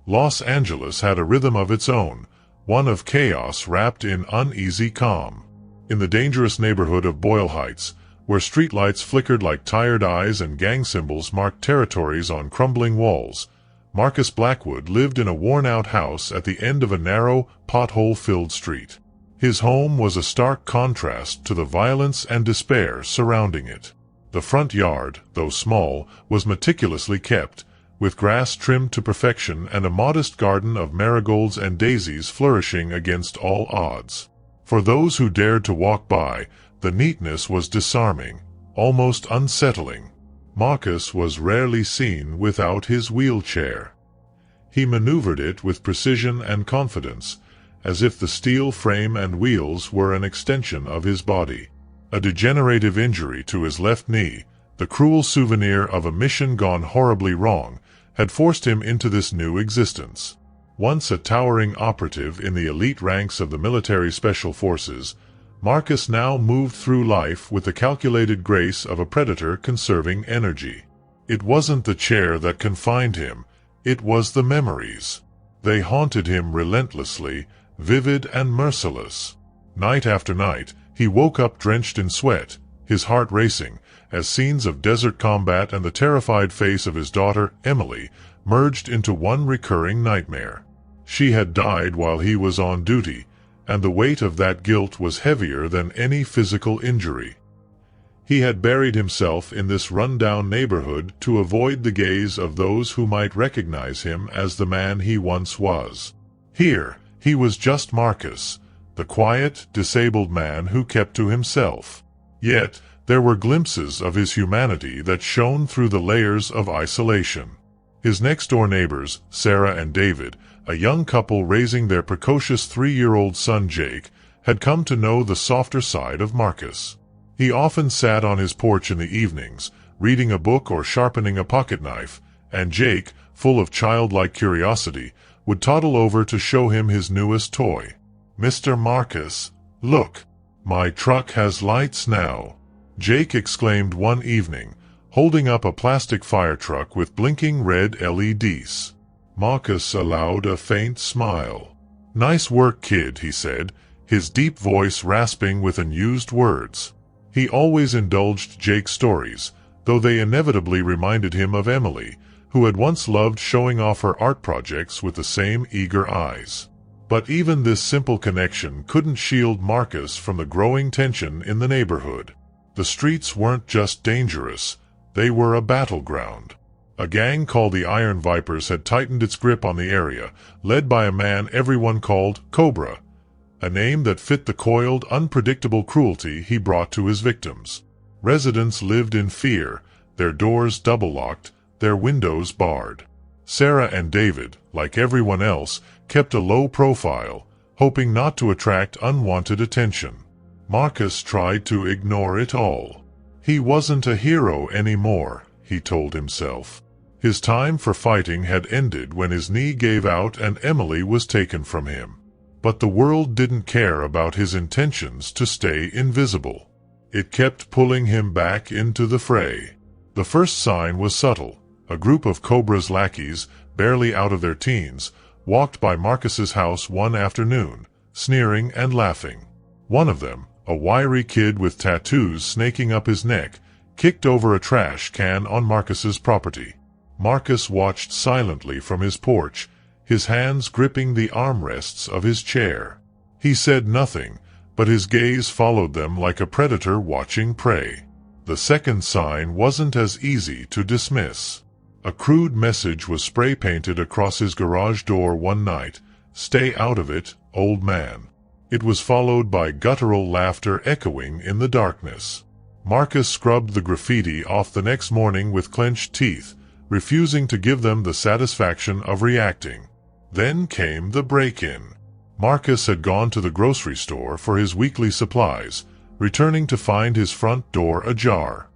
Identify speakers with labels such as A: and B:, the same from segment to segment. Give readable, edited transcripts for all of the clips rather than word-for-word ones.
A: Los Angeles had a rhythm of its own, one of chaos wrapped in uneasy calm. In the dangerous neighborhood of Boyle Heights, where streetlights flickered like tired eyes and gang symbols marked territories on crumbling walls, Marcus Blackwood lived in a worn-out house at the end of a narrow, pothole-filled street. His home was a stark contrast to the violence and despair surrounding it. The front yard, though small, was meticulously kept, with grass trimmed to perfection and a modest garden of marigolds and daisies flourishing against all odds. For those who dared to walk by, the neatness was disarming, almost unsettling. Marcus was rarely seen without his wheelchair. He maneuvered it with precision and confidence, as if the steel frame and wheels were an extension of his body. A degenerative injury to his left knee, the cruel souvenir of a mission gone horribly wrong, had forced him into this new existence. Once a towering operative in the elite ranks of the military special forces, Marcus now moved through life with the calculated grace of a predator conserving energy. It wasn't the chair that confined him, it was the memories. They haunted him relentlessly, vivid and merciless. Night after night, he woke up drenched in sweat, his heart racing, as scenes of desert combat and the terrified face of his daughter, Emily, merged into one recurring nightmare. She had died while he was on duty, and the weight of that guilt was heavier than any physical injury. He had buried himself in this run-down neighborhood to avoid the gaze of those who might recognize him as the man he once was. Here, he was just Marcus, the quiet, disabled man who kept to himself. Yet, there were glimpses of his humanity that shone through the layers of isolation. His next-door neighbors, Sarah and David, a young couple raising their precocious 3-year-old son Jake, had come to know the softer side of Marcus. He often sat on his porch in the evenings, reading a book or sharpening a pocketknife, and Jake, full of childlike curiosity, would toddle over to show him his newest toy. "Mr. Marcus, look, my truck has lights now," Jake exclaimed one evening, holding up a plastic fire truck with blinking red LEDs. Marcus allowed a faint smile. "Nice work, kid," he said, his deep voice rasping with unused words. He always indulged Jake's stories, though they inevitably reminded him of Emily, who had once loved showing off her art projects with the same eager eyes. But even this simple connection couldn't shield Marcus from the growing tension in the neighborhood. The streets weren't just dangerous, they were a battleground. A gang called the Iron Vipers had tightened its grip on the area, led by a man everyone called Cobra, a name that fit the coiled, unpredictable cruelty he brought to his victims. Residents lived in fear, their doors double-locked, their windows barred. Sarah and David, like everyone else, kept a low profile, hoping not to attract unwanted attention. Marcus tried to ignore it all. He wasn't a hero anymore, he told himself. His time for fighting had ended when his knee gave out and Emily was taken from him. But the world didn't care about his intentions to stay invisible. It kept pulling him back into the fray. The first sign was subtle. A group of Cobra's lackeys, barely out of their teens, walked by Marcus's house one afternoon, sneering and laughing. One of them, a wiry kid with tattoos snaking up his neck, kicked over a trash can on Marcus's property. Marcus watched silently from his porch, his hands gripping the armrests of his chair. He said nothing, but his gaze followed them like a predator watching prey. The second sign wasn't as easy to dismiss. A crude message was spray-painted across his garage door one night, "Stay out of it, old man." It was followed by guttural laughter echoing in the darkness. Marcus scrubbed the graffiti off the next morning with clenched teeth, refusing to give them the satisfaction of reacting. Then came the break-in. Marcus had gone to the grocery store for his weekly supplies, returning to find his front door ajar.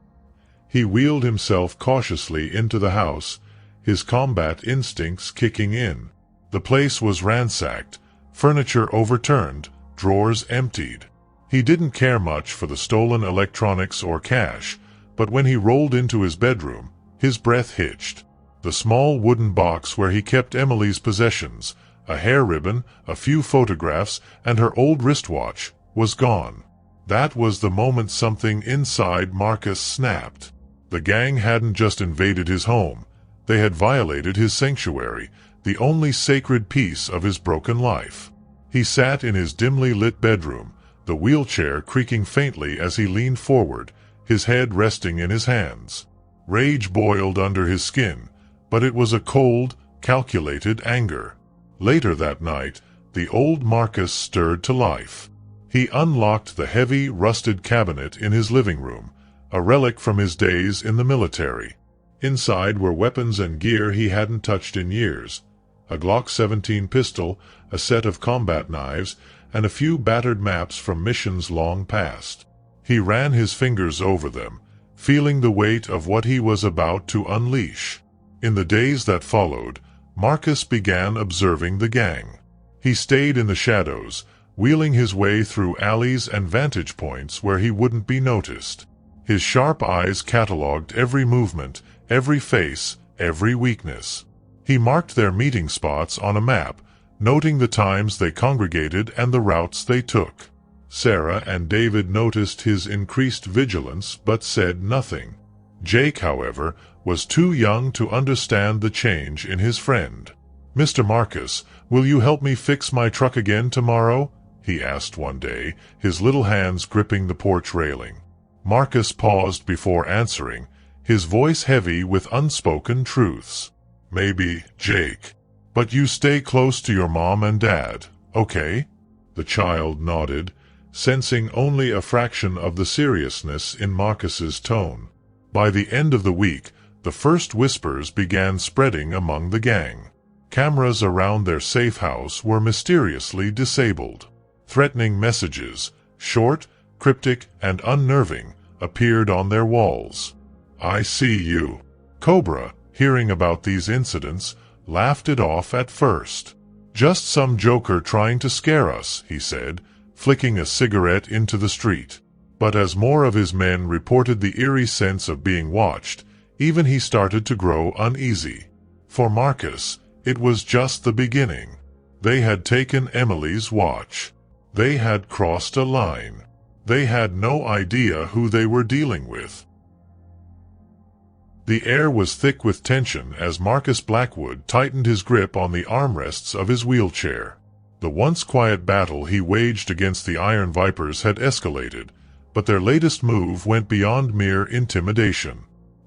A: He wheeled himself cautiously into the house, his combat instincts kicking in. The place was ransacked, furniture overturned, drawers emptied. He didn't care much for the stolen electronics or cash, but when he rolled into his bedroom, his breath hitched. The small wooden box where he kept Emily's possessions, a hair ribbon, a few photographs, and her old wristwatch, was gone. That was the moment something inside Marcus snapped. The gang hadn't just invaded his home. They had violated his sanctuary, the only sacred piece of his broken life. He sat in his dimly lit bedroom, the wheelchair creaking faintly as he leaned forward, his head resting in his hands. Rage boiled under his skin, but it was a cold, calculated anger. Later that night, the old Marcus stirred to life. He unlocked the heavy, rusted cabinet in his living room, a relic from his days in the military. Inside were weapons and gear he hadn't touched in years, a Glock 17 pistol, a set of combat knives, and a few battered maps from missions long past. He ran his fingers over them, feeling the weight of what he was about to unleash. In the days that followed, Marcus began observing the gang. He stayed in the shadows, wheeling his way through alleys and vantage points where he wouldn't be noticed. His sharp eyes catalogued every movement, every face, every weakness. He marked their meeting spots on a map, noting the times they congregated and the routes they took. Sarah and David noticed his increased vigilance but said nothing. Jake, however, was too young to understand the change in his friend. "Mr. Marcus, will you help me fix my truck again tomorrow?" he asked one day, his little hands gripping the porch railing. Marcus paused before answering, his voice heavy with unspoken truths. "Maybe, Jake. But you stay close to your mom and dad, okay?" The child nodded, sensing only a fraction of the seriousness in Marcus's tone. By the end of the week, the first whispers began spreading among the gang. Cameras around their safe house were mysteriously disabled. Threatening messages, short, cryptic, and unnerving, appeared on their walls. "I see you." Cobra, hearing about these incidents, laughed it off at first. "Just some joker trying to scare us," he said, flicking a cigarette into the street. But as more of his men reported the eerie sense of being watched, even he started to grow uneasy. For Marcus, it was just the beginning. They had taken Emily's watch. They had crossed a line. They had no idea who they were dealing with. The air was thick with tension as Marcus Blackwood tightened his grip on the armrests of his wheelchair. The once quiet battle he waged against the Iron Vipers had escalated, but their latest move went beyond mere intimidation.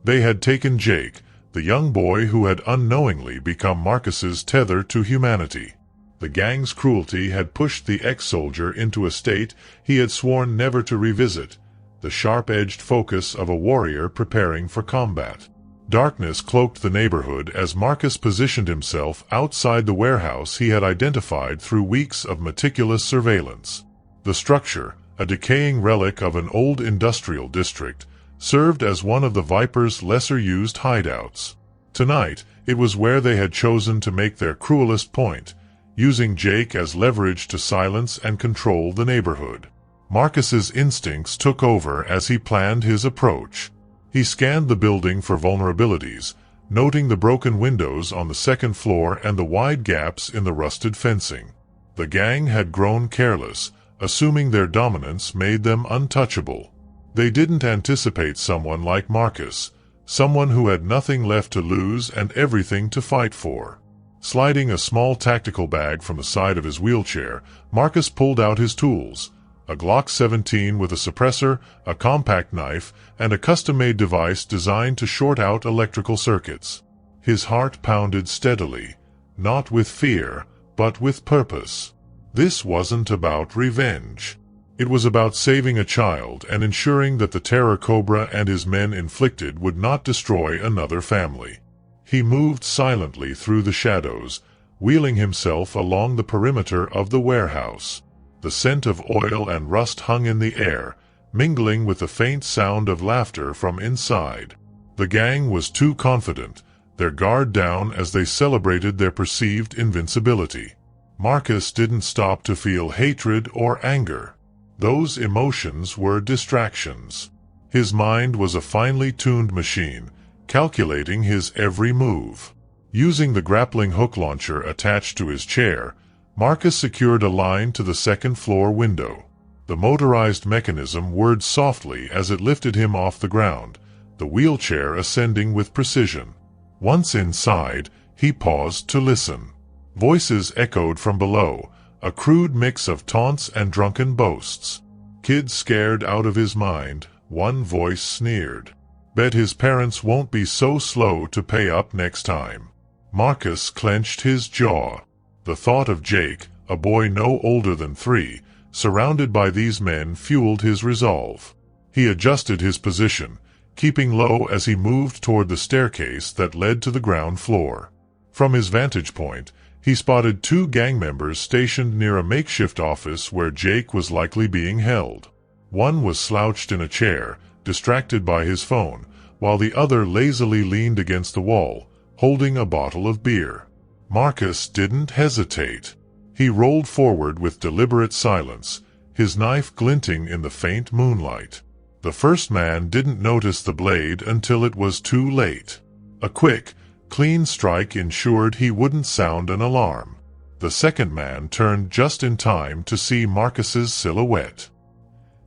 A: They had taken Jake, the young boy who had unknowingly become Marcus's tether to humanity. The gang's cruelty had pushed the ex-soldier into a state he had sworn never to revisit, the sharp-edged focus of a warrior preparing for combat. Darkness cloaked the neighborhood as Marcus positioned himself outside the warehouse he had identified through weeks of meticulous surveillance. The structure, a decaying relic of an old industrial district, served as one of the Vipers' lesser-used hideouts. Tonight, it was where they had chosen to make their cruelest point, using Jake as leverage to silence and control the neighborhood. Marcus's instincts took over as he planned his approach. He scanned the building for vulnerabilities, noting the broken windows on the second floor and the wide gaps in the rusted fencing. The gang had grown careless, assuming their dominance made them untouchable. They didn't anticipate someone like Marcus, someone who had nothing left to lose and everything to fight for. Sliding a small tactical bag from the side of his wheelchair, Marcus pulled out his tools, a Glock 17 with a suppressor, a compact knife, and a custom-made device designed to short out electrical circuits. His heart pounded steadily, not with fear, but with purpose. This wasn't about revenge. It was about saving a child and ensuring that the terror Cobra and his men inflicted would not destroy another family. He moved silently through the shadows, wheeling himself along the perimeter of the warehouse. The scent of oil and rust hung in the air, mingling with the faint sound of laughter from inside. The gang was too confident, their guard down as they celebrated their perceived invincibility. Marcus didn't stop to feel hatred or anger. Those emotions were distractions. His mind was a finely tuned machine, calculating his every move. Using the grappling hook launcher attached to his chair, Marcus secured a line to the second-floor window. The motorized mechanism whirred softly as it lifted him off the ground, the wheelchair ascending with precision. Once inside, he paused to listen. Voices echoed from below, a crude mix of taunts and drunken boasts. "Kid scared out of his mind," one voice sneered. "Bet his parents won't be so slow to pay up next time." Marcus clenched his jaw. The thought of Jake, a boy no older than 3, surrounded by these men fueled his resolve. He adjusted his position, keeping low as he moved toward the staircase that led to the ground floor. From his vantage point, he spotted 2 gang members stationed near a makeshift office where Jake was likely being held. One was slouched in a chair, distracted by his phone, while the other lazily leaned against the wall, holding a bottle of beer. Marcus didn't hesitate. He rolled forward with deliberate silence, his knife glinting in the faint moonlight. The first man didn't notice the blade until it was too late. A quick, clean strike ensured he wouldn't sound an alarm. The second man turned just in time to see Marcus's silhouette.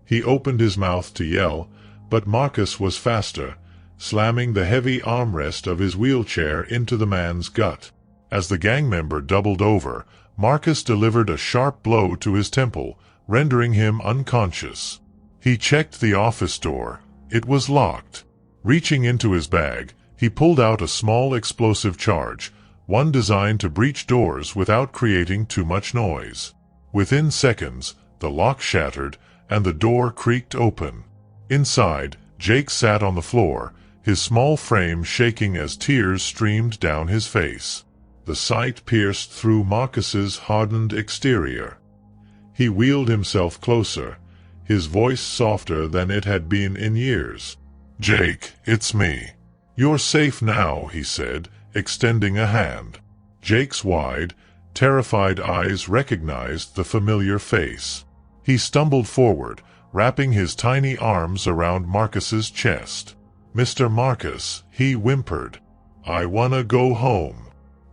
A: He opened his mouth to yell, but Marcus was faster, slamming the heavy armrest of his wheelchair into the man's gut. As the gang member doubled over, Marcus delivered a sharp blow to his temple, rendering him unconscious. He checked the office door. It was locked. Reaching into his bag, he pulled out a small explosive charge, one designed to breach doors without creating too much noise. Within seconds, the lock shattered, and the door creaked open. Inside, Jake sat on the floor, his small frame shaking as tears streamed down his face. The sight pierced through Marcus's hardened exterior. He wheeled himself closer, his voice softer than it had been in years. "Jake, it's me. You're safe now," he said, extending a hand. Jake's wide, terrified eyes recognized the familiar face. He stumbled forward, wrapping his tiny arms around Marcus's chest. "Mr. Marcus," he whimpered, "I wanna go home."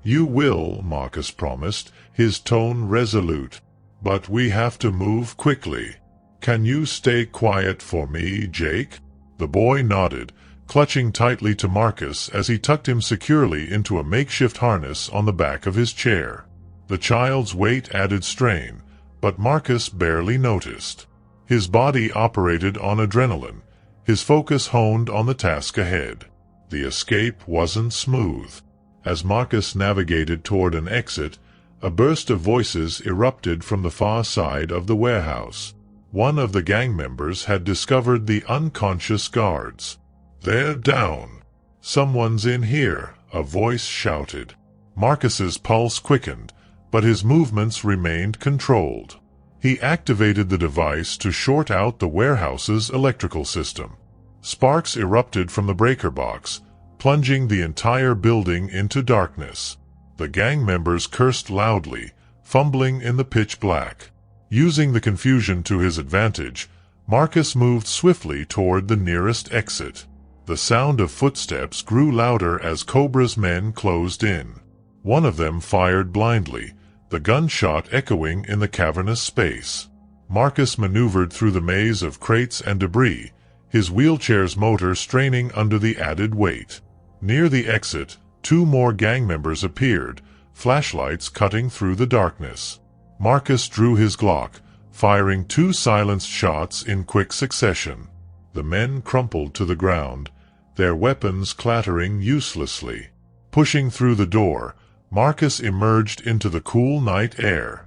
A: "You will," Marcus promised, his tone resolute. "But we have to move quickly. Can you stay quiet for me, Jake?" The boy nodded, clutching tightly to Marcus as he tucked him securely into a makeshift harness on the back of his chair. The child's weight added strain, but Marcus barely noticed. His body operated on adrenaline, his focus honed on the task ahead. The escape wasn't smooth. As Marcus navigated toward an exit, a burst of voices erupted from the far side of the warehouse. One of the gang members had discovered the unconscious guards. "They're down. Someone's in here," a voice shouted. Marcus's pulse quickened, but his movements remained controlled. He activated the device to short out the warehouse's electrical system. Sparks erupted from the breaker box, plunging the entire building into darkness. The gang members cursed loudly, fumbling in the pitch black. Using the confusion to his advantage, Marcus moved swiftly toward the nearest exit. The sound of footsteps grew louder as Cobra's men closed in. One of them fired blindly, the gunshot echoing in the cavernous space. Marcus maneuvered through the maze of crates and debris, his wheelchair's motor straining under the added weight. Near the exit, 2 more gang members appeared, flashlights cutting through the darkness. Marcus drew his Glock, firing 2 silenced shots in quick succession. The men crumpled to the ground, their weapons clattering uselessly. Pushing through the door, Marcus emerged into the cool night air.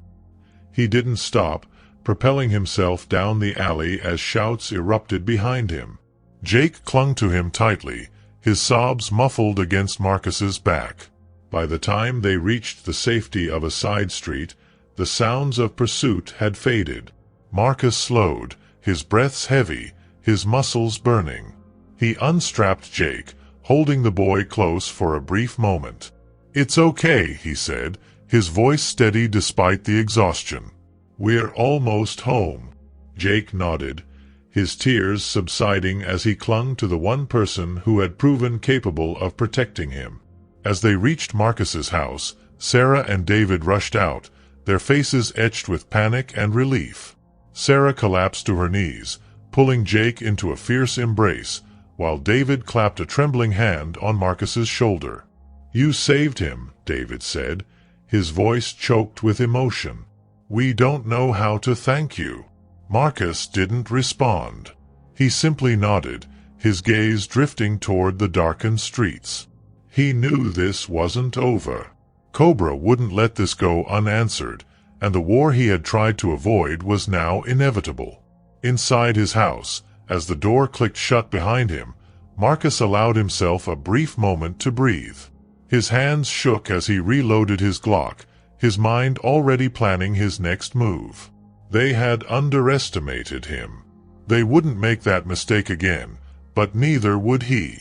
A: He didn't stop, propelling himself down the alley as shouts erupted behind him. Jake clung to him tightly, his sobs muffled against Marcus's back. By the time they reached the safety of a side street, the sounds of pursuit had faded. Marcus slowed, his breaths heavy, his muscles burning. He unstrapped Jake, holding the boy close for a brief moment. "It's okay," he said, his voice steady despite the exhaustion. "We're almost home." Jake nodded, his tears subsiding as he clung to the one person who had proven capable of protecting him. As they reached Marcus's house, Sarah and David rushed out, their faces etched with panic and relief. Sarah collapsed to her knees, pulling Jake into a fierce embrace, while David clapped a trembling hand on Marcus's shoulder. "You saved him," David said, his voice choked with emotion. "We don't know how to thank you." Marcus didn't respond. He simply nodded, his gaze drifting toward the darkened streets. He knew this wasn't over. Cobra wouldn't let this go unanswered, and the war he had tried to avoid was now inevitable. Inside his house, as the door clicked shut behind him, Marcus allowed himself a brief moment to breathe. His hands shook as he reloaded his Glock, his mind already planning his next move. They had underestimated him. They wouldn't make that mistake again, but neither would he.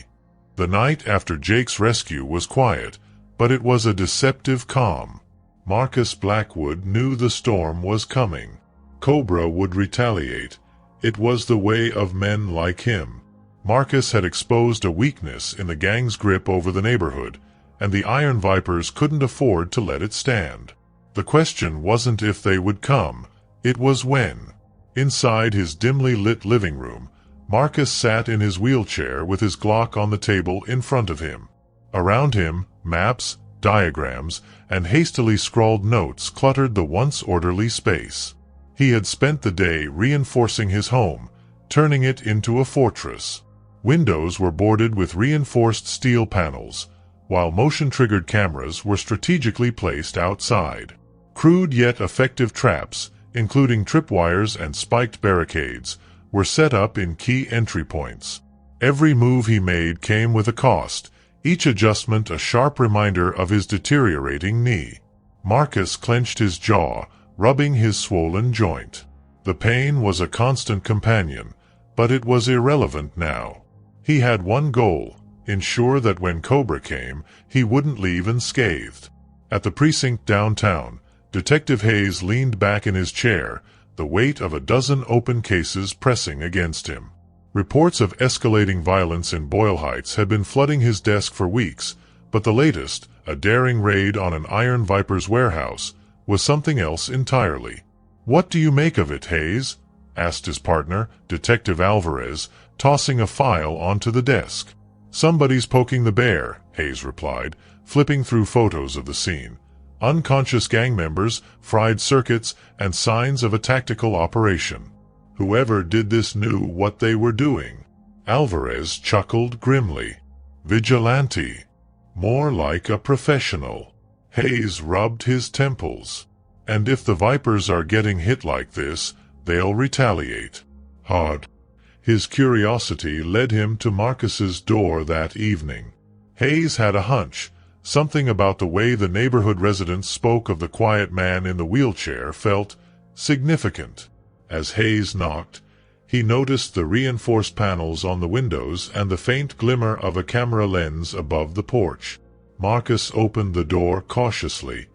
A: The night after Jake's rescue was quiet, but it was a deceptive calm. Marcus Blackwood knew the storm was coming. Cobra would retaliate. It was the way of men like him. Marcus had exposed a weakness in the gang's grip over the neighborhood, and the Iron Vipers couldn't afford to let it stand. The question wasn't if they would come, it was when. Inside his dimly lit living room, Marcus sat in his wheelchair with his Glock on the table in front of him. Around him, maps, diagrams, and hastily scrawled notes cluttered the once orderly space. He had spent the day reinforcing his home, turning it into a fortress. Windows were boarded with reinforced steel panels, while motion-triggered cameras were strategically placed outside. Crude yet effective traps, including tripwires and spiked barricades, were set up in key entry points. Every move he made came with a cost, each adjustment a sharp reminder of his deteriorating knee. Marcus clenched his jaw, rubbing his swollen joint. The pain was a constant companion, but it was irrelevant now. He had one goal: ensure that when Cobra came, he wouldn't leave unscathed. At the precinct downtown, Detective Hayes leaned back in his chair, the weight of a dozen open cases pressing against him. Reports of escalating violence in Boyle Heights had been flooding his desk for weeks, but the latest, a daring raid on an Iron Viper's warehouse, was something else entirely. "What do you make of it, Hayes?" asked his partner, Detective Alvarez, tossing a file onto the desk. "Somebody's poking the bear," Hayes replied, flipping through photos of the scene. Unconscious gang members, fried circuits, and signs of a tactical operation. Whoever did this knew what they were doing. Alvarez chuckled grimly. "Vigilante. More like a professional." Hayes rubbed his temples. "And if the Vipers are getting hit like this, they'll retaliate. Hard." His curiosity led him to Marcus's door that evening. Hayes had a hunch. Something about the way the neighborhood residents spoke of the quiet man in the wheelchair felt significant. As Hayes knocked, he noticed the reinforced panels on the windows and the faint glimmer of a camera lens above the porch. Marcus opened the door cautiously,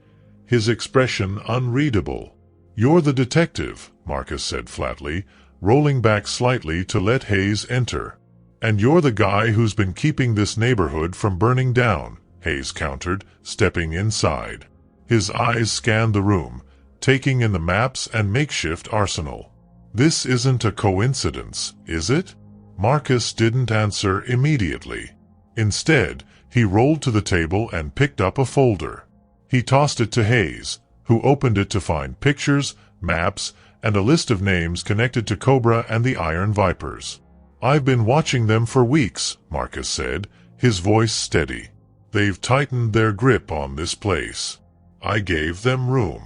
A: his expression unreadable. "You're the detective," Marcus said flatly, rolling back slightly to let Hayes enter. "And you're the guy who's been keeping this neighborhood from burning down," Hayes countered, stepping inside. His eyes scanned the room, taking in the maps and makeshift arsenal. "This isn't a coincidence, is it?" Marcus didn't answer immediately. Instead, he rolled to the table and picked up a folder. He tossed it to Hayes, who opened it to find pictures, maps, and a list of names connected to Cobra and the Iron Vipers. "I've been watching them for weeks," Marcus said, his voice steady. "They've tightened their grip on this place. I gave them room.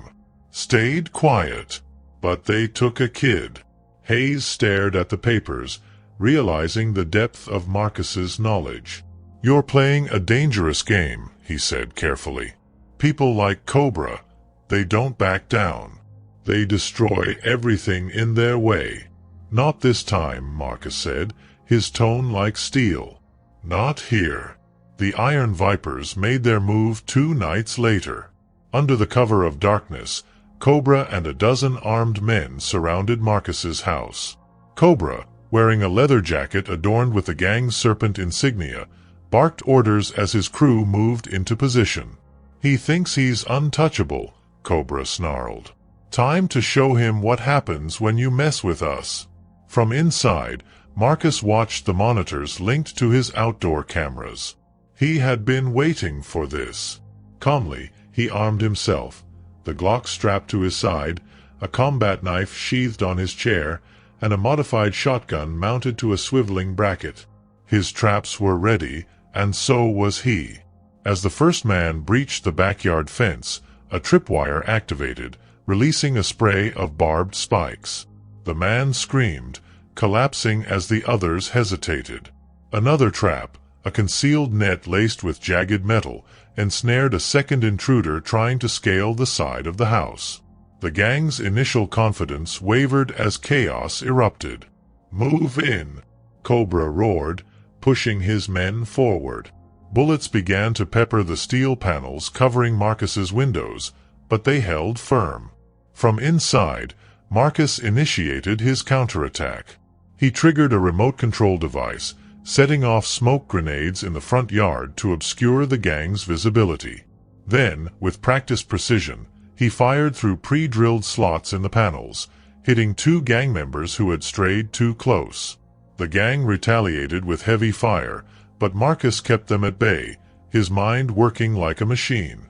A: Stayed quiet. But they took a kid." Hayes stared at the papers, realizing the depth of Marcus's knowledge. "You're playing a dangerous game," he said carefully. "People like Cobra, they don't back down. They destroy everything in their way." "Not this time," Marcus said, his tone like steel. "Not here." The Iron Vipers made their move 2 nights later. Under the cover of darkness, Cobra and a dozen armed men surrounded Marcus's house. Cobra, wearing a leather jacket adorned with the gang's serpent insignia, barked orders as his crew moved into position. "He thinks he's untouchable," Cobra snarled. "Time to show him what happens when you mess with us." From inside, Marcus watched the monitors linked to his outdoor cameras. He had been waiting for this. Calmly, he armed himself, the Glock strapped to his side, a combat knife sheathed on his chair, and a modified shotgun mounted to a swiveling bracket. His traps were ready, and so was he. As the first man breached the backyard fence, a tripwire activated, releasing a spray of barbed spikes. The man screamed, collapsing as the others hesitated. Another trap, a concealed net laced with jagged metal, ensnared a second intruder trying to scale the side of the house. The gang's initial confidence wavered as chaos erupted. "Move in," Cobra roared, pushing his men forward. Bullets began to pepper the steel panels covering Marcus's windows, but they held firm. From inside, Marcus initiated his counterattack. He triggered a remote control device, setting off smoke grenades in the front yard to obscure the gang's visibility. Then, with practiced precision, he fired through pre-drilled slots in the panels, hitting 2 gang members who had strayed too close. The gang retaliated with heavy fire, but Marcus kept them at bay, his mind working like a machine.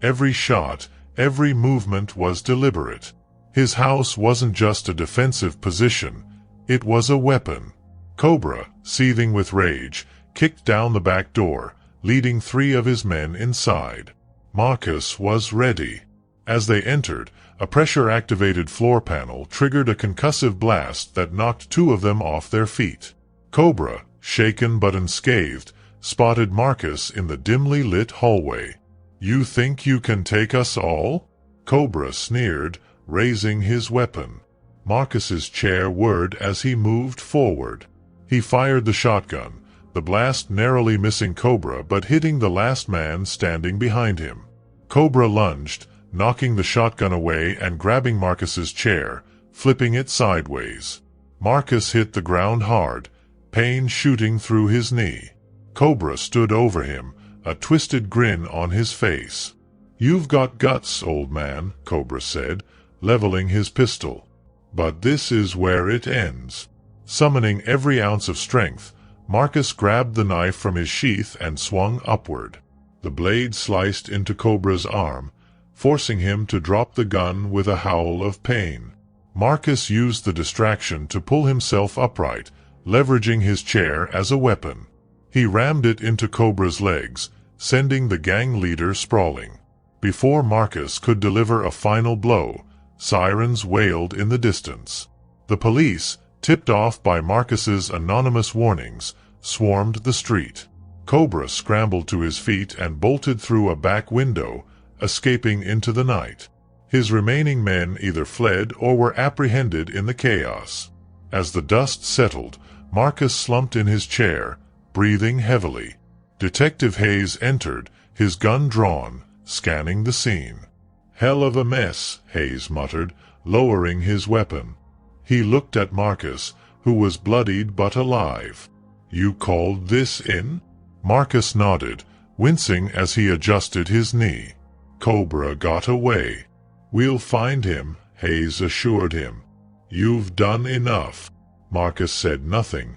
A: Every shot, every movement was deliberate. His house wasn't just a defensive position, it was a weapon. Cobra, seething with rage, kicked down the back door, leading 3 of his men inside. Marcus was ready. As they entered, a pressure-activated floor panel triggered a concussive blast that knocked 2 of them off their feet. Cobra, shaken but unscathed, spotted Marcus in the dimly lit hallway. "You think you can take us all?" Cobra sneered, raising his weapon. Marcus's chair whirred as he moved forward. He fired the shotgun, the blast narrowly missing Cobra but hitting the last man standing behind him. Cobra lunged, knocking the shotgun away and grabbing Marcus's chair, flipping it sideways. Marcus hit the ground hard, pain shooting through his knee. Cobra stood over him, a twisted grin on his face. "You've got guts, old man," Cobra said, leveling his pistol. "But this is where it ends." Summoning every ounce of strength, Marcus grabbed the knife from his sheath and swung upward. The blade sliced into Cobra's arm, forcing him to drop the gun with a howl of pain. Marcus used the distraction to pull himself upright, leveraging his chair as a weapon. He rammed it into Cobra's legs, sending the gang leader sprawling. Before Marcus could deliver a final blow, sirens wailed in the distance. The police, tipped off by Marcus's anonymous warnings, swarmed the street. Cobra scrambled to his feet and bolted through a back window, escaping into the night. His remaining men either fled or were apprehended in the chaos. As the dust settled, Marcus slumped in his chair, breathing heavily. Detective Hayes entered, his gun drawn, scanning the scene. "Hell of a mess," Hayes muttered, lowering his weapon. He looked at Marcus, who was bloodied but alive. "You called this in?" Marcus nodded, wincing as he adjusted his knee. "Cobra got away." "We'll find him," Hayes assured him. "You've done enough." Marcus said nothing,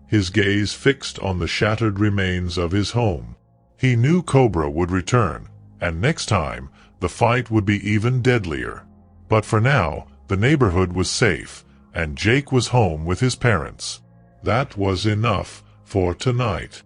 A: his gaze fixed on the shattered remains of his home. He knew Cobra would return, and next time, the fight would be even deadlier. But for now, the neighborhood was safe, and Jake was home with his parents. That was enough for tonight.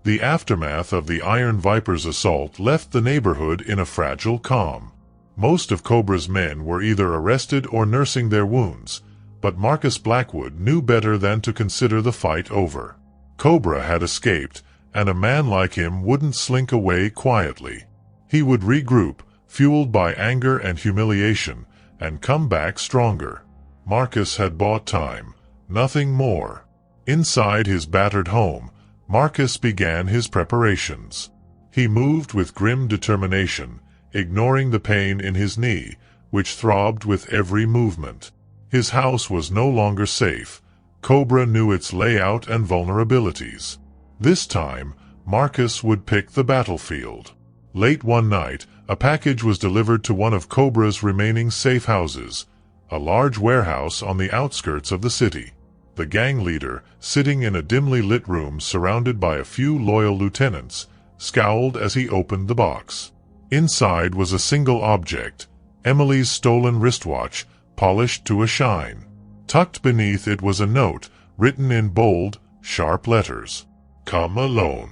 A: The aftermath of the Iron Viper's assault left the neighborhood in a fragile calm. Most of Cobra's men were either arrested or nursing their wounds, but Marcus Blackwood knew better than to consider the fight over. Cobra had escaped, and a man like him wouldn't slink away quietly. He would regroup, fueled by anger and humiliation, and come back stronger. Marcus had bought time, nothing more. Inside his battered home, Marcus began his preparations. He moved with grim determination, ignoring the pain in his knee, which throbbed with every movement. His house was no longer safe, Cobra knew its layout and vulnerabilities. This time, Marcus would pick the battlefield. Late one night, a package was delivered to one of Cobra's remaining safe houses, a large warehouse on the outskirts of the city. The gang leader, sitting in a dimly lit room surrounded by a few loyal lieutenants, scowled as he opened the box. Inside was a single object, Emily's stolen wristwatch, polished to a shine. Tucked beneath it was a note, written in bold, sharp letters. "Come alone.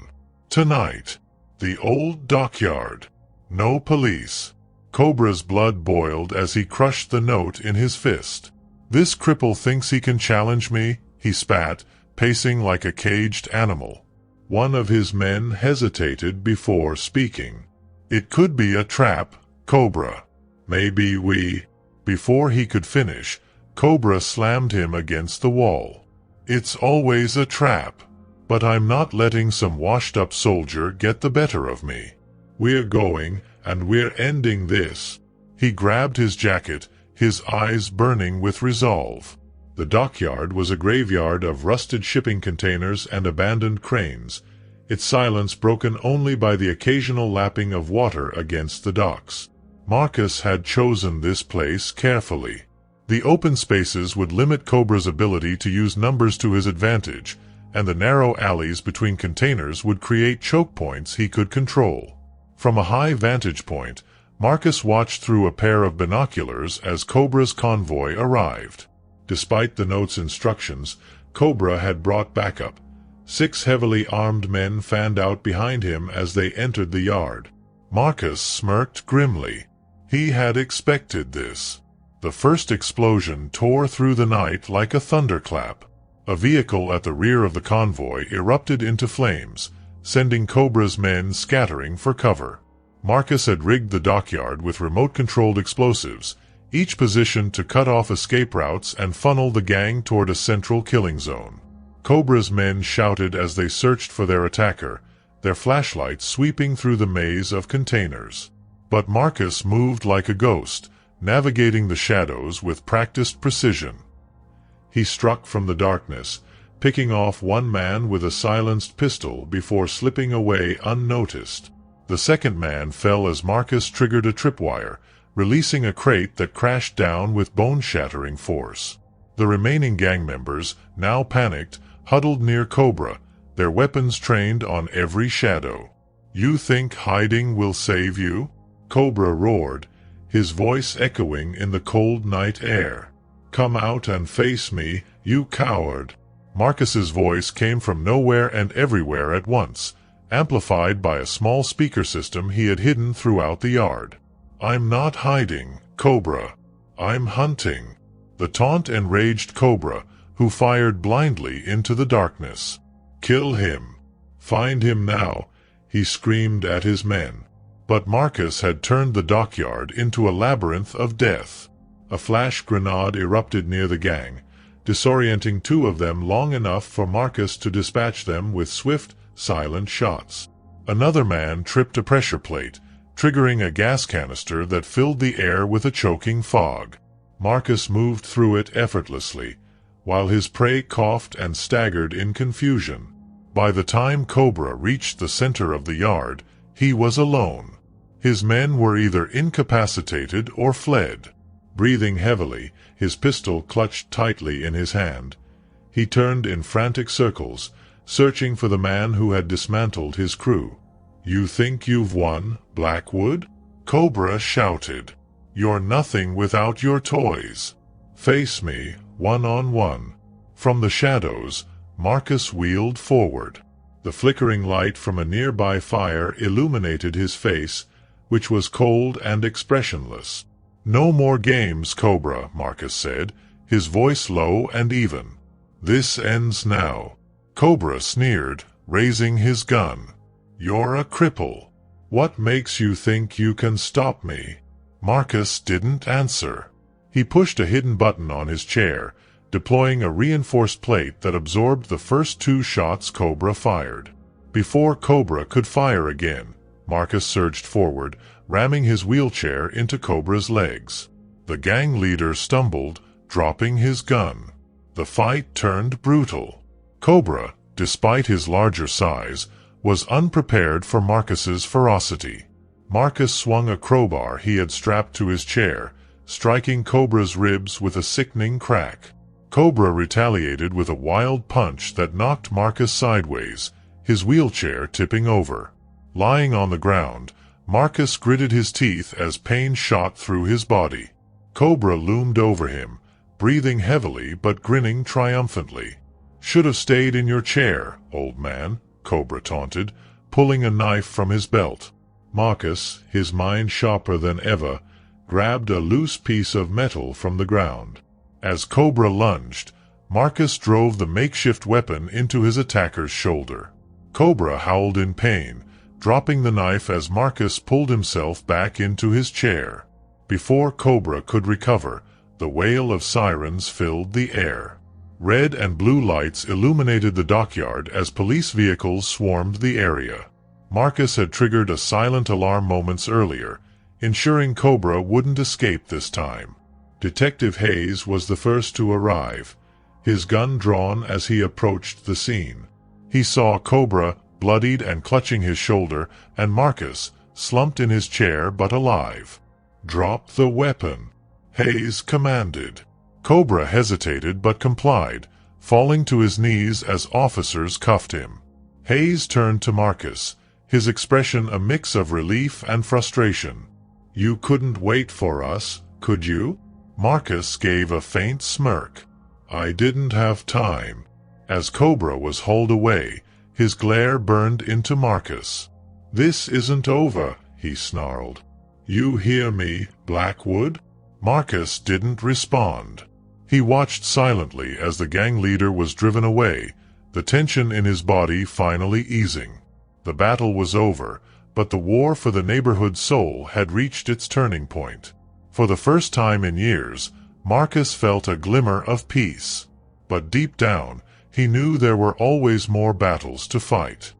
A: Tonight. The old dockyard. No police." Cobra's blood boiled as he crushed the note in his fist. "This cripple thinks he can challenge me," he spat, pacing like a caged animal. One of his men hesitated before speaking. "It could be a trap, Cobra. Maybe we—" Before he could finish, Cobra slammed him against the wall. "It's always a trap. But I'm not letting some washed-up soldier get the better of me. We're going, and we're ending this." He grabbed his jacket, his eyes burning with resolve. The dockyard was a graveyard of rusted shipping containers and abandoned cranes, its silence broken only by the occasional lapping of water against the docks. Marcus had chosen this place carefully. The open spaces would limit Cobra's ability to use numbers to his advantage, and the narrow alleys between containers would create choke points he could control. From a high vantage point, Marcus watched through a pair of binoculars as Cobra's convoy arrived. Despite the note's instructions, Cobra had brought backup. 6 heavily armed men fanned out behind him as they entered the yard. Marcus smirked grimly. He had expected this. The first explosion tore through the night like a thunderclap. A vehicle at the rear of the convoy erupted into flames, sending Cobra's men scattering for cover. Marcus had rigged the dockyard with remote-controlled explosives, each positioned to cut off escape routes and funnel the gang toward a central killing zone. Cobra's men shouted as they searched for their attacker, their flashlights sweeping through the maze of containers. But Marcus moved like a ghost, navigating the shadows with practiced precision. He struck from the darkness, picking off one man with a silenced pistol before slipping away unnoticed. The second man fell as Marcus triggered a tripwire, releasing a crate that crashed down with bone-shattering force. The remaining gang members, now panicked, huddled near Cobra, their weapons trained on every shadow. "You think hiding will save you?" Cobra roared, his voice echoing in the cold night air. "Come out and face me, you coward." Marcus's voice came from nowhere and everywhere at once, amplified by a small speaker system he had hidden throughout the yard. "I'm not hiding, Cobra. I'm hunting." The taunt enraged Cobra, who fired blindly into the darkness. "Kill him. Find him now," he screamed at his men. But Marcus had turned the dockyard into a labyrinth of death. A flash grenade erupted near the gang, disorienting 2 of them long enough for Marcus to dispatch them with swift, silent shots. Another man tripped a pressure plate, triggering a gas canister that filled the air with a choking fog. Marcus moved through it effortlessly, while his prey coughed and staggered in confusion. By the time Cobra reached the center of the yard, he was alone. His men were either incapacitated or fled. Breathing heavily, his pistol clutched tightly in his hand, he turned in frantic circles, searching for the man who had dismantled his crew. "You think you've won, Blackwood?" Cobra shouted. "You're nothing without your toys. Face me, one-on-one." From the shadows, Marcus wheeled forward. The flickering light from a nearby fire illuminated his face, which was cold and expressionless. "No more games, Cobra," Marcus said, his voice low and even. "This ends now." Cobra sneered, raising his gun. "You're a cripple. What makes you think you can stop me?" Marcus didn't answer. He pushed a hidden button on his chair, deploying a reinforced plate that absorbed the first 2 shots Cobra fired. Before Cobra could fire again, Marcus surged forward, ramming his wheelchair into Cobra's legs. The gang leader stumbled, dropping his gun. The fight turned brutal. Cobra, despite his larger size, was unprepared for Marcus's ferocity. Marcus swung a crowbar he had strapped to his chair, striking Cobra's ribs with a sickening crack. Cobra retaliated with a wild punch that knocked Marcus sideways, his wheelchair tipping over. Lying on the ground, Marcus gritted his teeth as pain shot through his body. Cobra loomed over him, breathing heavily but grinning triumphantly. "Should have stayed in your chair, old man," Cobra taunted, pulling a knife from his belt. Marcus, his mind sharper than ever, grabbed a loose piece of metal from the ground. As Cobra lunged, Marcus drove the makeshift weapon into his attacker's shoulder. Cobra howled in pain, dropping the knife as Marcus pulled himself back into his chair. Before Cobra could recover, the wail of sirens filled the air. Red and blue lights illuminated the dockyard as police vehicles swarmed the area. Marcus had triggered a silent alarm moments earlier, ensuring Cobra wouldn't escape this time. Detective Hayes was the first to arrive, his gun drawn as he approached the scene. He saw Cobra, bloodied and clutching his shoulder, and Marcus, slumped in his chair but alive. "Drop the weapon," Hayes commanded. Cobra hesitated but complied, falling to his knees as officers cuffed him. Hayes turned to Marcus, his expression a mix of relief and frustration. "You couldn't wait for us, could you?" Marcus gave a faint smirk. "I didn't have time." As Cobra was hauled away, his glare burned into Marcus. "This isn't over," he snarled. "You hear me, Blackwood?" Marcus didn't respond. He watched silently as the gang leader was driven away, the tension in his body finally easing. The battle was over, but the war for the neighborhood's soul had reached its turning point. For the first time in years, Marcus felt a glimmer of peace. But deep down, he knew there were always more battles to fight.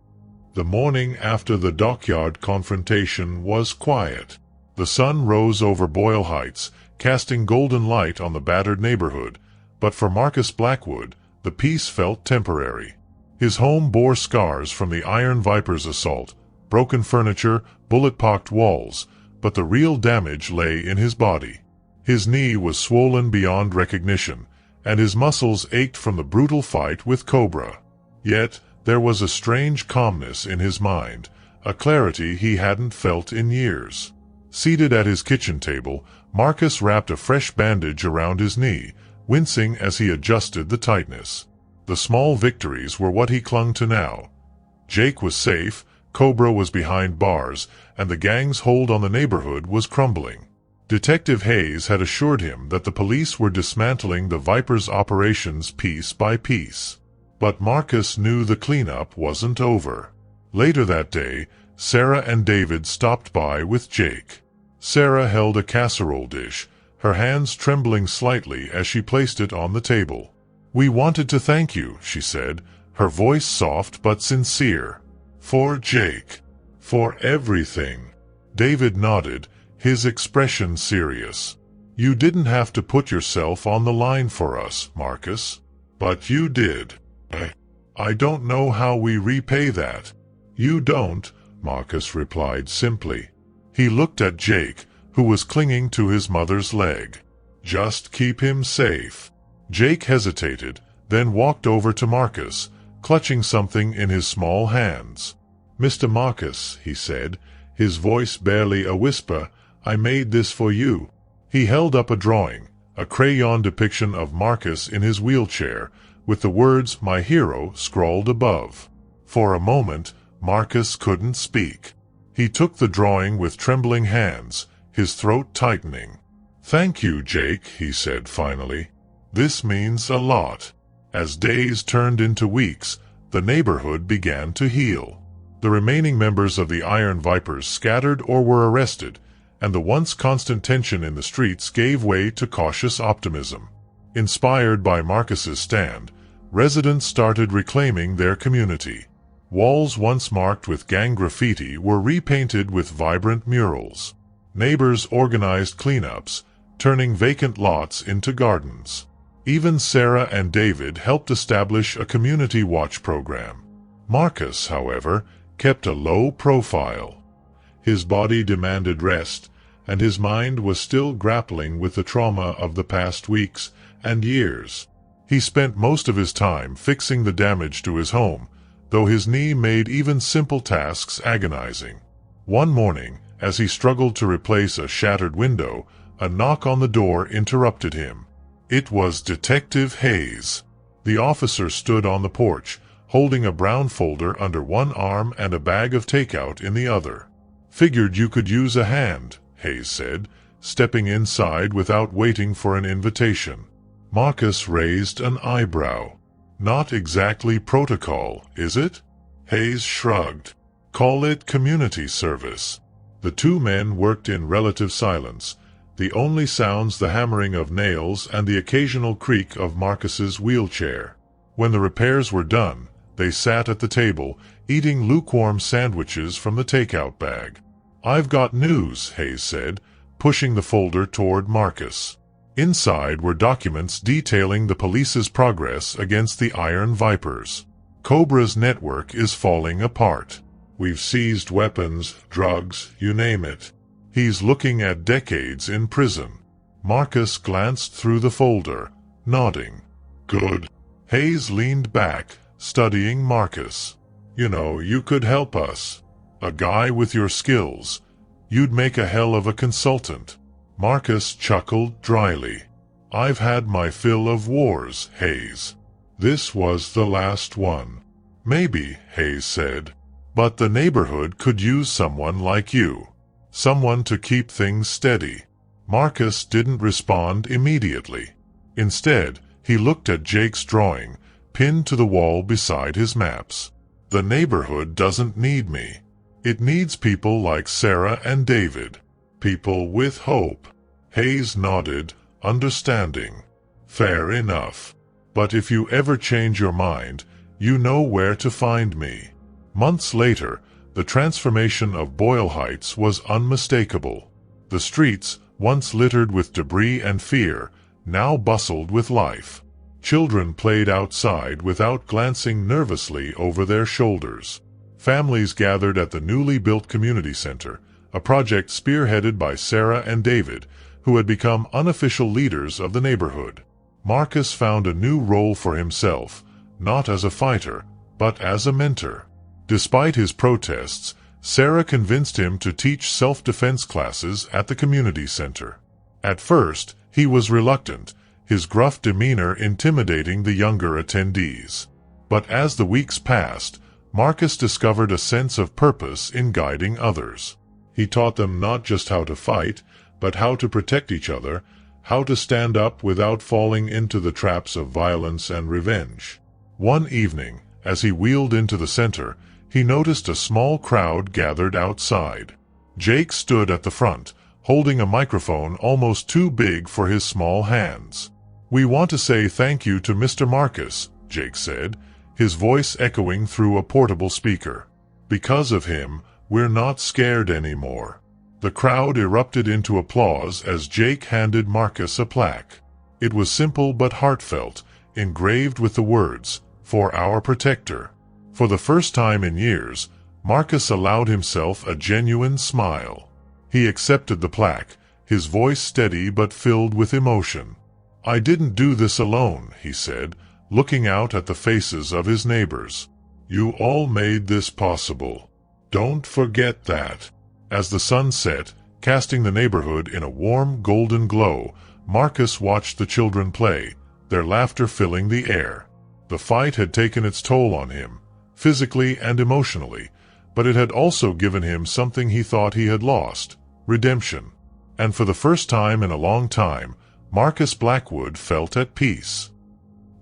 A: The morning after the dockyard confrontation was quiet. The sun rose over Boyle Heights, casting golden light on the battered neighborhood, but for Marcus Blackwood, the peace felt temporary. His home bore scars from the Iron Viper's assault, broken furniture, bullet-pocked walls, but the real damage lay in his body. His knee was swollen beyond recognition, and his muscles ached from the brutal fight with Cobra. Yet, there was a strange calmness in his mind, a clarity he hadn't felt in years. Seated at his kitchen table, Marcus wrapped a fresh bandage around his knee, wincing as he adjusted the tightness. The small victories were what he clung to now. Jake was safe, Cobra was behind bars, and the gang's hold on the neighborhood was crumbling. Detective Hayes had assured him that the police were dismantling the Viper's operations piece by piece. But Marcus knew the cleanup wasn't over. Later that day, Sarah and David stopped by with Jake. Sarah held a casserole dish, her hands trembling slightly as she placed it on the table. "We wanted to thank you," she said, her voice soft but sincere. "For Jake. For everything." David nodded, his expression serious. "You didn't have to put yourself on the line for us, Marcus. But you did. I don't know how we repay that." "You don't," Marcus replied simply. He looked at Jake, who was clinging to his mother's leg. "Just keep him safe." Jake hesitated, then walked over to Marcus, clutching something in his small hands. "Mr. Marcus," he said, his voice barely a whisper, "I made this for you." He held up a drawing, a crayon depiction of Marcus in his wheelchair, with the words "My Hero" scrawled above. For a moment, Marcus couldn't speak. He took the drawing with trembling hands, his throat tightening. "Thank you, Jake," he said finally. "This means a lot." As days turned into weeks, the neighborhood began to heal. The remaining members of the Iron Vipers scattered or were arrested, and the once constant tension in the streets gave way to cautious optimism. Inspired by Marcus's stand, residents started reclaiming their community. Walls once marked with gang graffiti were repainted with vibrant murals. Neighbors organized cleanups, turning vacant lots into gardens. Even Sarah and David helped establish a community watch program. Marcus, however, kept a low profile. His body demanded rest, and his mind was still grappling with the trauma of the past weeks and years. He spent most of his time fixing the damage to his home, though his knee made even simple tasks agonizing. One morning, as he struggled to replace a shattered window, a knock on the door interrupted him. It was Detective Hayes. The officer stood on the porch, holding a brown folder under one arm and a bag of takeout in the other. "Figured you could use a hand," Hayes said, stepping inside without waiting for an invitation. Marcus raised an eyebrow. "Not exactly protocol, is it?" Hayes shrugged. "Call it community service." The two men worked in relative silence, the only sounds the hammering of nails and the occasional creak of Marcus's wheelchair. When the repairs were done, they sat at the table, eating lukewarm sandwiches from the takeout bag. "I've got news," Hayes said, pushing the folder toward Marcus. Inside were documents detailing the police's progress against the Iron Vipers. "Cobra's network is falling apart. We've seized weapons, drugs, you name it. He's looking at decades in prison." Marcus glanced through the folder, nodding. "Good." Hayes leaned back, studying Marcus. "You know, you could help us. A guy with your skills. You'd make a hell of a consultant." Marcus chuckled dryly. "I've had my fill of wars, Hayes. This was the last one." "Maybe," Hayes said. "But the neighborhood could use someone like you. Someone to keep things steady." Marcus didn't respond immediately. Instead, he looked at Jake's drawing, pinned to the wall beside his maps. "The neighborhood doesn't need me. It needs people like Sarah and David. People with hope." Hayes nodded, understanding. "Fair enough. But if you ever change your mind, you know where to find me." Months later, the transformation of Boyle Heights was unmistakable. The streets, once littered with debris and fear, now bustled with life. Children played outside without glancing nervously over their shoulders. Families gathered at the newly built community center, a project spearheaded by Sarah and David, who had become unofficial leaders of the neighborhood. Marcus found a new role for himself, not as a fighter, but as a mentor. Despite his protests, Sarah convinced him to teach self-defense classes at the community center. At first, he was reluctant, his gruff demeanor intimidating the younger attendees. But as the weeks passed, Marcus discovered a sense of purpose in guiding others. He taught them not just how to fight, but how to protect each other, how to stand up without falling into the traps of violence and revenge. One evening, as he wheeled into the center, he noticed a small crowd gathered outside. Jake stood at the front, holding a microphone almost too big for his small hands. "We want to say thank you to Mr. Marcus," Jake said, his voice echoing through a portable speaker. "Because of him, we're not scared anymore." The crowd erupted into applause as Jake handed Marcus a plaque. It was simple but heartfelt, engraved with the words, "For our protector." For the first time in years, Marcus allowed himself a genuine smile. He accepted the plaque, his voice steady but filled with emotion. "I didn't do this alone," he said, looking out at the faces of his neighbors. "You all made this possible. Don't forget that." As the sun set, casting the neighborhood in a warm golden glow, Marcus watched the children play, their laughter filling the air. The fight had taken its toll on him, physically and emotionally, but it had also given him something he thought he had lost: redemption. And for the first time in a long time, Marcus Blackwood felt at peace.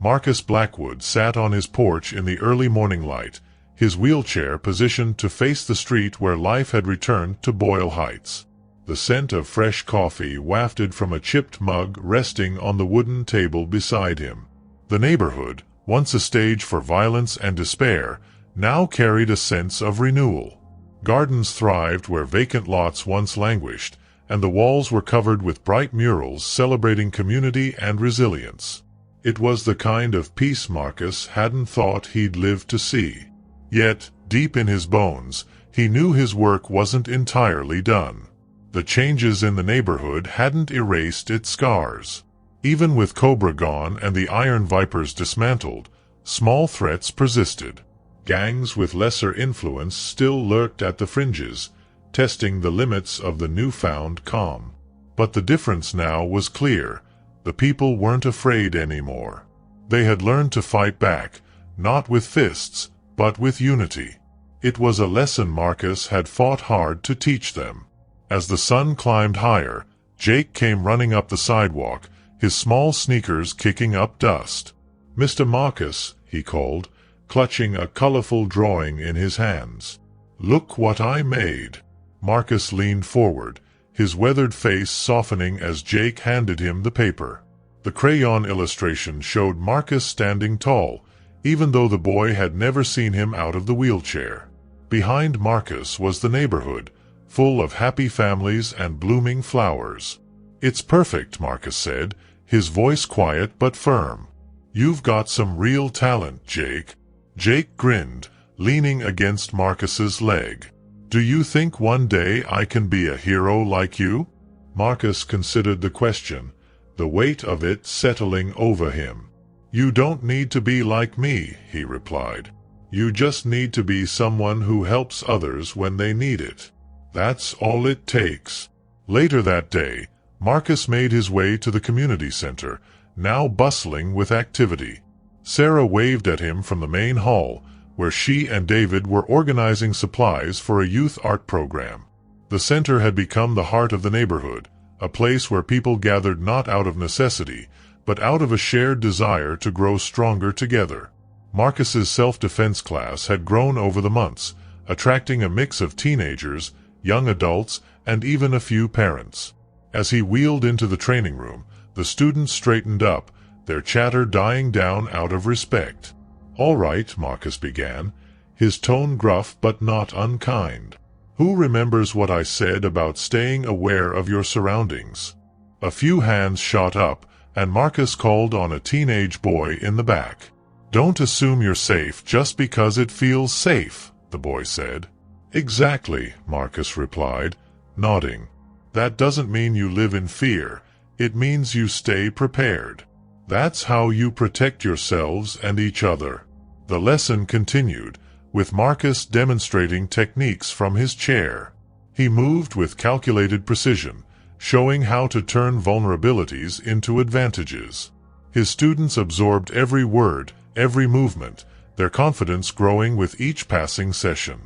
A: Marcus Blackwood sat on his porch in the early morning light, his wheelchair positioned to face the street where life had returned to Boyle Heights. The scent of fresh coffee wafted from a chipped mug resting on the wooden table beside him. The neighborhood, once a stage for violence and despair, now carried a sense of renewal. Gardens thrived where vacant lots once languished, and the walls were covered with bright murals celebrating community and resilience. It was the kind of peace Marcus hadn't thought he'd live to see. Yet, deep in his bones, he knew his work wasn't entirely done. The changes in the neighborhood hadn't erased its scars. Even with Cobra gone and the Iron Vipers dismantled, small threats persisted. Gangs with lesser influence still lurked at the fringes, testing the limits of the newfound calm. But the difference now was clear. The people weren't afraid anymore. They had learned to fight back, not with fists, but with unity. It was a lesson Marcus had fought hard to teach them. As the sun climbed higher, Jake came running up the sidewalk, his small sneakers kicking up dust. "Mr. Marcus," he called, clutching a colorful drawing in his hands. "Look what I made." Marcus leaned forward, his weathered face softening as Jake handed him the paper. The crayon illustration showed Marcus standing tall, even though the boy had never seen him out of the wheelchair. Behind Marcus was the neighborhood, full of happy families and blooming flowers. "It's perfect," Marcus said, his voice quiet but firm. "You've got some real talent, Jake." Jake grinned, leaning against Marcus's leg. "Do you think one day I can be a hero like you?" Marcus considered the question, the weight of it settling over him. "You don't need to be like me," he replied. "You just need to be someone who helps others when they need it. That's all it takes." Later that day, Marcus made his way to the community center, now bustling with activity. Sarah waved at him from the main hall, where she and David were organizing supplies for a youth art program. The center had become the heart of the neighborhood, a place where people gathered not out of necessity, but out of a shared desire to grow stronger together. Marcus's self-defense class had grown over the months, attracting a mix of teenagers, young adults, and even a few parents. As he wheeled into the training room, the students straightened up, their chatter dying down out of respect. "All right," Marcus began, his tone gruff but not unkind. "Who remembers what I said about staying aware of your surroundings?" A few hands shot up, and Marcus called on a teenage boy in the back. "Don't assume you're safe just because it feels safe," the boy said. "Exactly," Marcus replied, nodding. "That doesn't mean you live in fear. It means you stay prepared. That's how you protect yourselves and each other." The lesson continued, with Marcus demonstrating techniques from his chair. He moved with calculated precision, showing how to turn vulnerabilities into advantages. His students absorbed every word, every movement, their confidence growing with each passing session.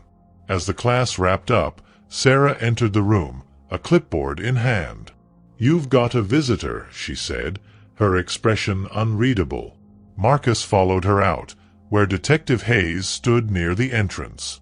A: As the class wrapped up, Sarah entered the room, a clipboard in hand. "You've got a visitor," she said, her expression unreadable. Marcus followed her out, where Detective Hayes stood near the entrance.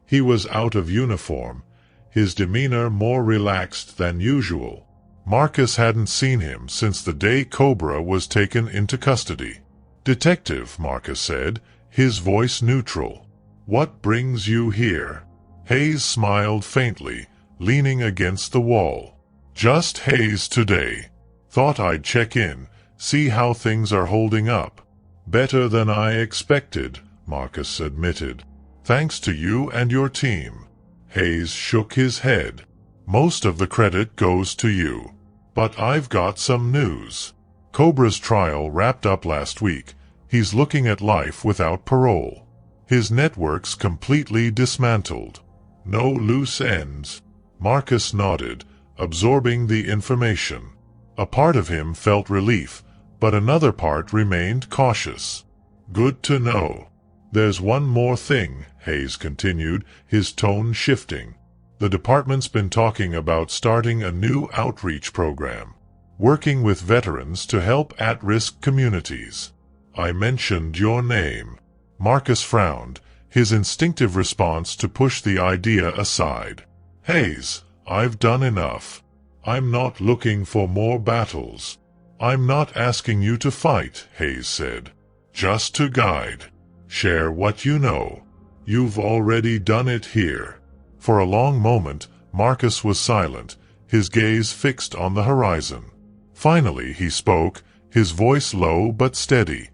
A: He was out of uniform, his demeanor more relaxed than usual. Marcus hadn't seen him since the day Cobra was taken into custody. "Detective," Marcus said, his voice neutral. "What brings you here?" Hayes smiled faintly, leaning against the wall. "Just Hayes today. Thought I'd check in, see how things are holding up." "Better than I expected," Marcus admitted. "Thanks to you and your team." Hayes shook his head. "Most of the credit goes to you. But I've got some news. Cobra's trial wrapped up last week. He's looking at life without parole. His network's completely dismantled. No loose ends." Marcus nodded, absorbing the information. A part of him felt relief, but another part remained cautious. "Good to know. There's one more thing," Hayes continued, his tone shifting. "The department's been talking about starting a new outreach program, working with veterans to help at-risk communities. I mentioned your name." Marcus frowned, his instinctive response to push the idea aside. "Hayes, I've done enough. I'm not looking for more battles." "I'm not asking you to fight," Hayes said. "Just to guide. Share what you know. You've already done it here." For a long moment, Marcus was silent, his gaze fixed on the horizon. Finally he spoke, his voice low but steady.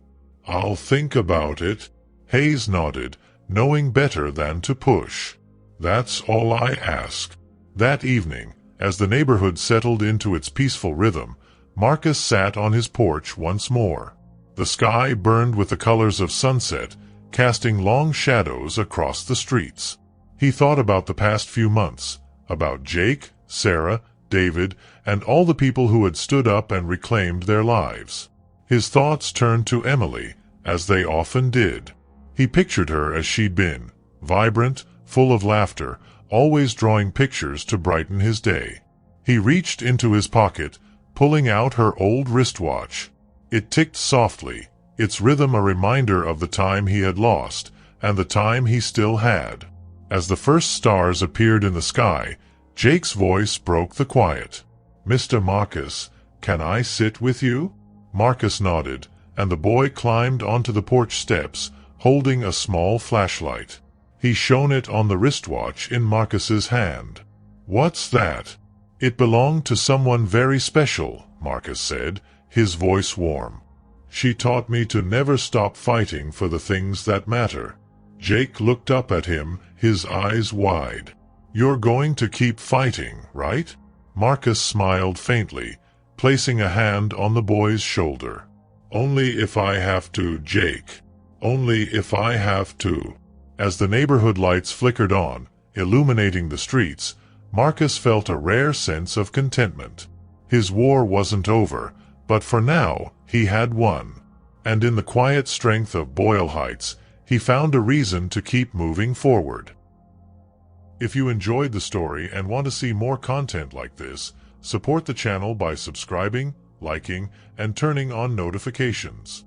A: "I'll think about it." Hayes nodded, knowing better than to push. "That's all I ask." That evening, as the neighborhood settled into its peaceful rhythm, Marcus sat on his porch once more. The sky burned with the colors of sunset, casting long shadows across the streets. He thought about the past few months, about Jake, Sarah, David, and all the people who had stood up and reclaimed their lives. His thoughts turned to Emily, as they often did. He pictured her as she'd been, vibrant, full of laughter, always drawing pictures to brighten his day. He reached into his pocket, pulling out her old wristwatch. It ticked softly, its rhythm a reminder of the time he had lost, and the time he still had. As the first stars appeared in the sky, Jake's voice broke the quiet. "Mr. Marcus, can I sit with you?" Marcus nodded, and the boy climbed onto the porch steps, holding a small flashlight. He shone it on the wristwatch in Marcus's hand. "What's that?" "It belonged to someone very special," Marcus said, his voice warm. "She taught me to never stop fighting for the things that matter." Jake looked up at him, his eyes wide. "You're going to keep fighting, right?" Marcus smiled faintly, placing a hand on the boy's shoulder. "Only if I have to, Jake. Only if I have to." As the neighborhood lights flickered on, illuminating the streets, Marcus felt a rare sense of contentment. His war wasn't over, but for now, he had won. And in the quiet strength of Boyle Heights, he found a reason to keep moving forward. If you enjoyed the story and want to see more content like this, support the channel by subscribing, liking, and turning on notifications.